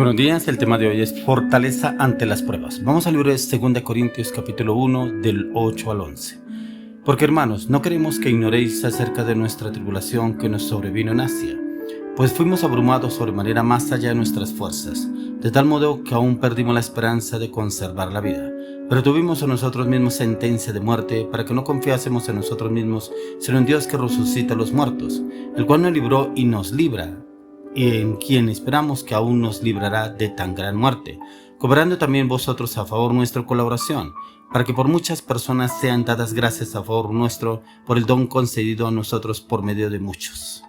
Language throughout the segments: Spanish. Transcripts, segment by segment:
Buenos días, el tema de hoy es fortaleza ante las pruebas. Vamos al libro de 2 Corintios capítulo 1 del 8 al 11. Porque hermanos, no queremos que ignoréis acerca de nuestra tribulación que nos sobrevino en Asia, pues fuimos abrumados sobremanera más allá de nuestras fuerzas, de tal modo que aún perdimos la esperanza de conservar la vida. Pero tuvimos a nosotros mismos sentencia de muerte para que no confiásemos en nosotros mismos, sino en Dios que resucita a los muertos, el cual nos libró y nos libra, y en quien esperamos que aún nos librará de tan gran muerte, cooperando también vosotros a favor nuestra colaboración, para que por muchas personas sean dadas gracias a favor nuestro por el don concedido a nosotros por medio de muchos.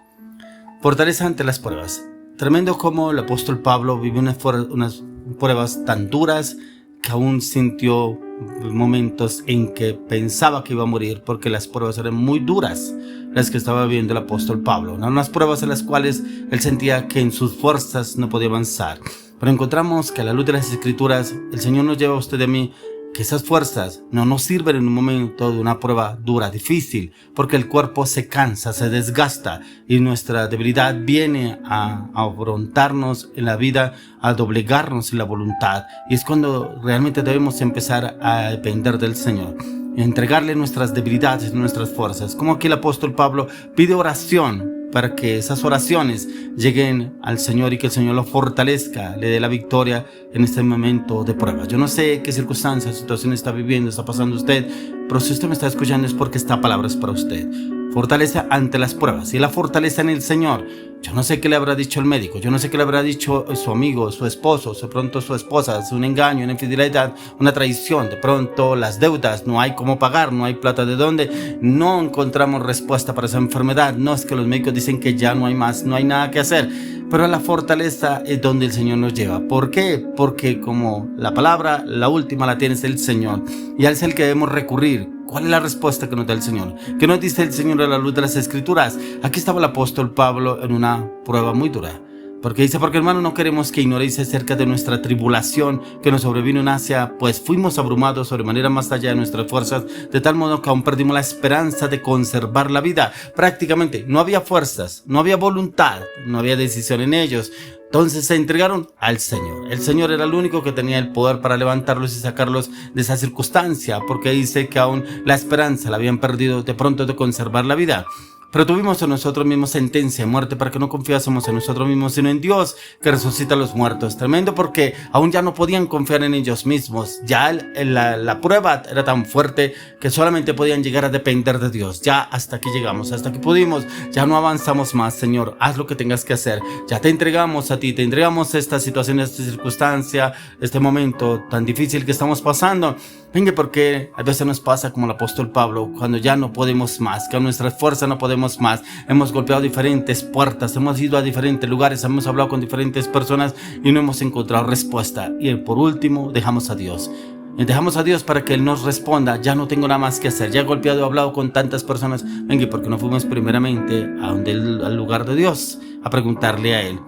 Fortaleza ante las pruebas. Tremendo como el apóstol Pablo vivió unas pruebas tan duras que aún sintió momentos en que pensaba que iba a morir, porque las pruebas eran muy duras las que estaba viviendo el apóstol Pablo. Eran unas pruebas en las cuales él sentía que en sus fuerzas no podía avanzar. Pero encontramos que a la luz de las Escrituras el Señor nos lleva a usted y a mí que esas fuerzas no nos sirven en un momento de una prueba dura, difícil, porque el cuerpo se cansa, se desgasta y nuestra debilidad viene a afrontarnos en la vida, a doblegarnos en la voluntad, y es cuando realmente debemos empezar a depender del Señor, entregarle nuestras debilidades, nuestras fuerzas, como aquí el apóstol Pablo pide oración para que esas oraciones lleguen al Señor y que el Señor lo fortalezca, le dé la victoria en este momento de prueba. Yo no sé qué circunstancias, situación está viviendo, está pasando usted, pero si usted me está escuchando es porque esta palabra es para usted. Fortaleza ante las pruebas y la fortaleza en el Señor. Yo no sé qué le habrá dicho el médico, yo no sé qué le habrá dicho su amigo, su esposo, de pronto su esposa, es un engaño, una infidelidad, una traición, de pronto las deudas, no hay cómo pagar, no hay plata de dónde, no encontramos respuesta para esa enfermedad, no es que los médicos dicen que ya no hay más, no hay nada que hacer, pero la fortaleza es donde el Señor nos lleva. ¿Por qué? Porque como la palabra, la última la tiene el Señor y a Él es el que debemos recurrir. ¿Cuál es la respuesta que nos da el Señor? ¿Qué nos dice el Señor a la luz de las Escrituras? Aquí estaba el apóstol Pablo en una prueba muy dura. Porque dice, porque hermano, no queremos que ignoréis acerca de nuestra tribulación que nos sobrevino en Asia, pues fuimos abrumados sobremanera más allá de nuestras fuerzas, de tal modo que aún perdimos la esperanza de conservar la vida. Prácticamente no había fuerzas, no había voluntad, no había decisión en ellos. Entonces se entregaron al Señor. El Señor era el único que tenía el poder para levantarlos y sacarlos de esa circunstancia, porque dice que aún la esperanza la habían perdido de pronto de conservar la vida. Pero tuvimos en nosotros mismos sentencia de muerte para que no confiásemos en nosotros mismos, sino en Dios que resucita a los muertos. Tremendo, porque aún ya no podían confiar en ellos mismos. Ya la prueba era tan fuerte que solamente podían llegar a depender de Dios. Ya hasta aquí llegamos, hasta aquí pudimos, ya no avanzamos más. Señor, haz lo que tengas que hacer. Ya te entregamos a ti, te entregamos esta situación, esta circunstancia, este momento tan difícil que estamos pasando. Venga, porque a veces nos pasa como el apóstol Pablo, cuando ya no podemos más, que a nuestra fuerza no podemos más. Hemos golpeado diferentes puertas, hemos ido a diferentes lugares, hemos hablado con diferentes personas y no hemos encontrado respuesta. Y por último, dejamos a Dios. Dejamos a Dios para que Él nos responda. Ya no tengo nada más que hacer, ya he golpeado, he hablado con tantas personas. Venga, porque no fuimos primeramente al lugar de Dios a preguntarle a Él.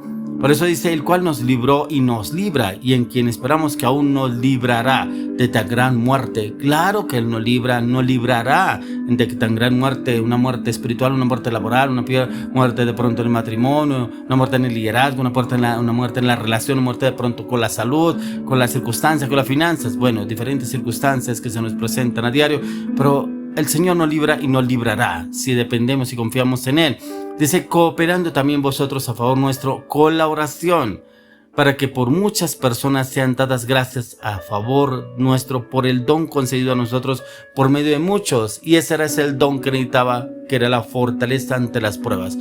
Por eso dice, el cual nos libró y nos libra, y en quien esperamos que aún nos librará de tan gran muerte. Claro que Él nos librará de tan gran muerte, una muerte espiritual, una muerte laboral, una muerte de pronto en el matrimonio, una muerte en el liderazgo, una muerte en la relación, una muerte de pronto con la salud, con las circunstancias, con las finanzas. Bueno, diferentes circunstancias que se nos presentan a diario, pero el Señor nos libra y nos librará si dependemos y confiamos en Él. Dice, cooperando también vosotros a favor nuestro con la oración, para que por muchas personas sean dadas gracias a favor nuestro por el don concedido a nosotros por medio de muchos. Y ese era el don que necesitaba, que era la fortaleza ante las pruebas.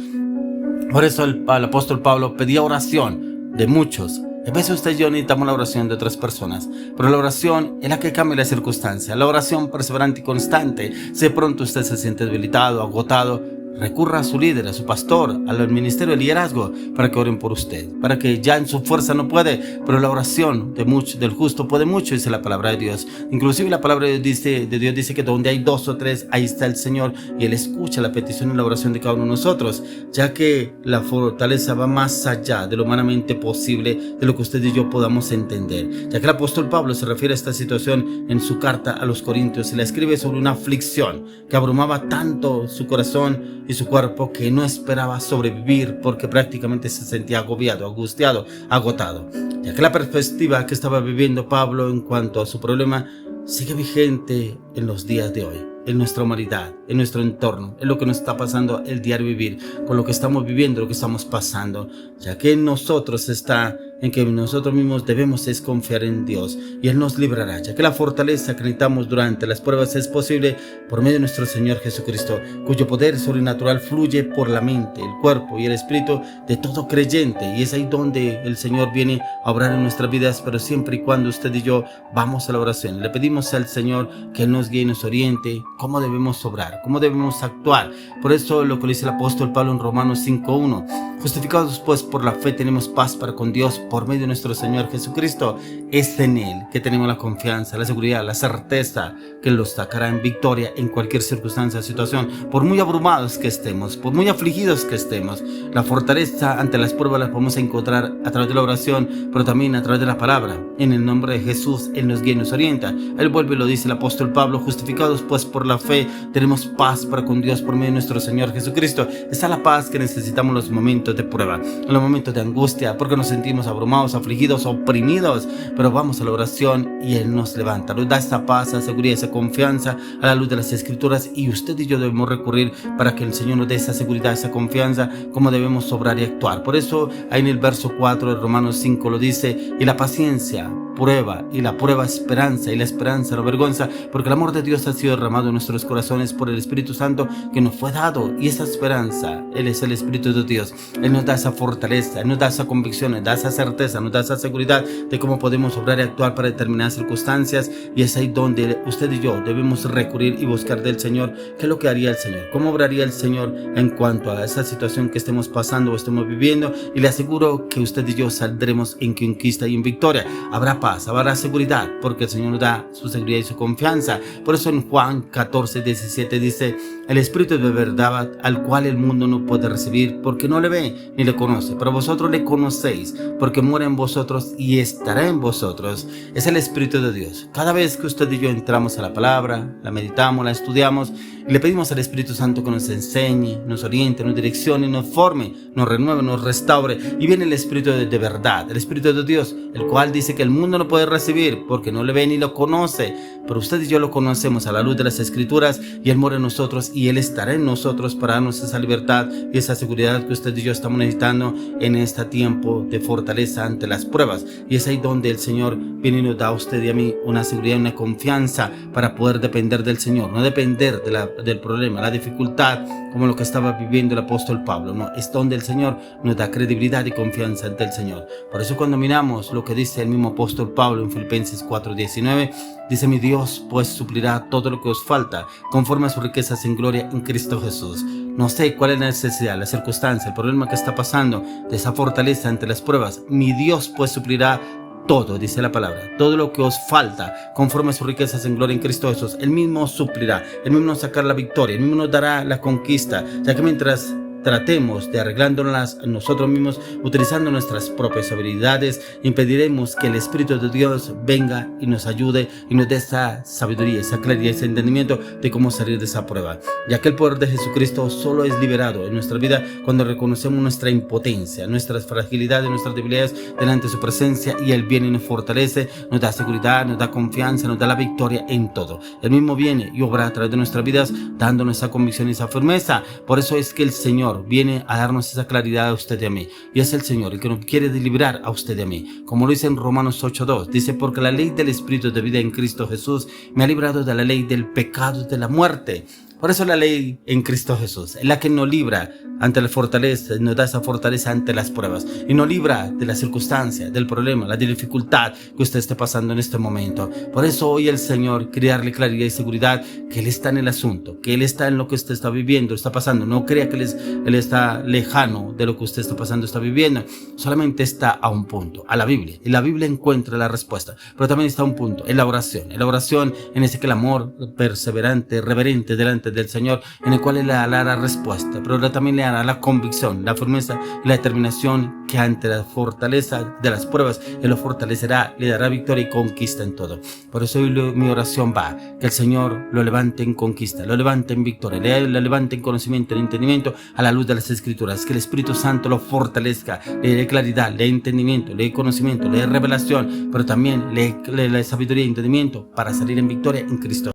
Por eso el apóstol Pablo pedía oración de muchos. A veces usted y yo necesitamos la oración de otras personas, pero la oración es la que cambia la circunstancia. La oración perseverante y constante. Si de pronto usted se siente debilitado, agotado, recurra a su líder, a su pastor, al ministerio de liderazgo para que oren por usted, para que ya en su fuerza no puede, pero la oración del justo puede mucho, dice la palabra de Dios. Inclusive la palabra de Dios dice que donde hay 2 o 3, ahí está el Señor, y Él escucha la petición y la oración de cada uno de nosotros, ya que la fortaleza va más allá de lo humanamente posible, de lo que usted y yo podamos entender. Ya que el apóstol Pablo se refiere a esta situación en su carta a los Corintios y la escribe sobre una aflicción que abrumaba tanto su corazón, y su cuerpo que no esperaba sobrevivir porque prácticamente se sentía agobiado, angustiado, agotado, ya que la perspectiva que estaba viviendo Pablo en cuanto a su problema sigue vigente en los días de hoy, en nuestra humanidad, en nuestro entorno, en lo que nos está pasando el diario vivir, con lo que estamos viviendo, lo que estamos pasando, ya que en nosotros está en que nosotros mismos debemos es confiar en Dios y Él nos librará, ya que la fortaleza que necesitamos durante las pruebas es posible por medio de nuestro Señor Jesucristo, cuyo poder sobrenatural fluye por la mente, el cuerpo y el espíritu de todo creyente, y es ahí donde el Señor viene a obrar en nuestras vidas, pero siempre y cuando usted y yo vamos a la oración. Le pedimos al Señor que Él nos guíe y nos oriente cómo debemos obrar, cómo debemos actuar. Por eso lo que dice el apóstol Pablo en Romanos 5:1, justificados pues por la fe tenemos paz para con Dios por medio de nuestro Señor Jesucristo. Es en Él que tenemos la confianza, la seguridad, la certeza que Él nos sacará en victoria en cualquier circunstancia o situación, por muy abrumados que estemos, por muy afligidos que estemos. La fortaleza ante las pruebas la podemos encontrar a través de la oración, pero también a través de la palabra. En el nombre de Jesús, Él nos guía y nos orienta. Él vuelve y lo dice el apóstol Pablo, justificados pues por la fe tenemos paz para con Dios por medio de nuestro Señor Jesucristo. Esa es la paz que necesitamos en los momentos de prueba, en los momentos de angustia, porque nos sentimos abrumados, afligidos, oprimidos, pero vamos a la oración y Él nos levanta, nos da esa paz, esa seguridad, esa confianza a la luz de las Escrituras, y usted y yo debemos recurrir para que el Señor nos dé esa seguridad, esa confianza, cómo debemos obrar y actuar. Por eso ahí en el verso 4 de Romanos 5 lo dice, y la paciencia prueba, y la prueba esperanza, y la esperanza no avergüenza, porque el amor de Dios ha sido derramado en nuestros corazones por el Espíritu Santo que nos fue dado, y esa esperanza, Él es el Espíritu de Dios. Él nos da esa fortaleza, Él nos da esa convicción, nos da esa certeza, nos da esa seguridad de cómo podemos obrar y actuar para determinadas circunstancias, y es ahí donde usted y yo debemos recurrir y buscar del Señor qué es lo que haría el Señor, cómo obraría el Señor en cuanto a esa situación que estemos pasando o estemos viviendo, y le aseguro que usted y yo saldremos en conquista y en victoria. Habrá paz, habrá seguridad, porque el Señor nos da su seguridad y su confianza. Por eso en Juan 14:17 dice, el Espíritu de verdad al cual el mundo no puede recibir porque no le ve ni le conoce, pero vosotros le conocéis porque mora en vosotros y estará en vosotros. Es el Espíritu de Dios. Cada vez que usted y yo entramos a la palabra, la meditamos, la estudiamos y le pedimos al Espíritu Santo que nos enseñe, nos oriente, nos direccione, nos forme, nos renueve, nos restaure, y viene el Espíritu de verdad, el Espíritu de Dios, el cual dice que el mundo no puede recibir porque no le ve ni lo conoce, pero usted y yo lo conocemos a la luz de las Escrituras, y Él mora en nosotros y Él estará en nosotros para darnos esa libertad y esa seguridad que usted y yo estamos necesitando en este tiempo de fortaleza ante las pruebas. Y es ahí donde el Señor viene y nos da a usted y a mí una seguridad, una confianza para poder depender del Señor, no depender del problema, la dificultad como lo que estaba viviendo el apóstol Pablo, no, es donde el Señor nos da credibilidad y confianza ante el Señor. Por eso cuando miramos lo que dice el mismo apóstol Pablo en Filipenses 4:19, dice, mi Dios pues suplirá todo lo que os falta conforme a sus riquezas en gloria en Cristo Jesús. No sé cuál es la necesidad, la circunstancia, el problema que está pasando, de esa fortaleza ante las pruebas. Mi Dios pues suplirá todo, dice la palabra, todo lo que os falta conforme a sus riquezas en gloria en Cristo Jesús. Él mismo suplirá, Él mismo nos sacará la victoria, Él mismo nos dará la conquista, ya que mientras tratemos de arreglándolas nosotros mismos, utilizando nuestras propias habilidades, impediremos que el Espíritu de Dios venga y nos ayude y nos dé esa sabiduría, esa claridad, ese entendimiento de cómo salir de esa prueba, ya que el poder de Jesucristo solo es liberado en nuestra vida cuando reconocemos nuestra impotencia, nuestras fragilidades, nuestras debilidades delante de su presencia, y Él viene y nos fortalece, nos da seguridad, nos da confianza, nos da la victoria en todo. Él mismo viene y obra a través de nuestras vidas, dándonos esa convicción y esa firmeza. Por eso es que el Señor viene a darnos esa claridad a usted y a mí, y es el Señor el que nos quiere librar a usted y a mí, como lo dice en Romanos 8:2, dice, porque la ley del Espíritu de vida en Cristo Jesús me ha librado de la ley del pecado y de la muerte. Por eso la ley en Cristo Jesús es la que nos libra ante la fortaleza, nos da esa fortaleza ante las pruebas, y nos libra de la circunstancia, del problema, la dificultad que usted esté pasando en este momento. Por eso hoy el Señor quiere darle claridad y seguridad que Él está en el asunto, que Él está en lo que usted está viviendo, está pasando. No crea que Él está lejano de lo que usted está pasando, está viviendo. Solamente está a un punto, a la Biblia. Y la Biblia encuentra la respuesta, pero también está a un punto, en la oración en ese clamor perseverante, reverente delante del Señor, en el cual Él le dará la respuesta, pero también le dará la convicción, la firmeza y la determinación que ante la fortaleza de las pruebas Él lo fortalecerá, le dará victoria y conquista en todo. Por eso hoy mi oración va, que el Señor lo levante en conquista, lo levante en victoria, lo levante en conocimiento, en entendimiento a la luz de las Escrituras, que el Espíritu Santo lo fortalezca, le dé claridad, le dé entendimiento, le dé conocimiento, le dé revelación, pero también le dé sabiduría y entendimiento para salir en victoria en Cristo.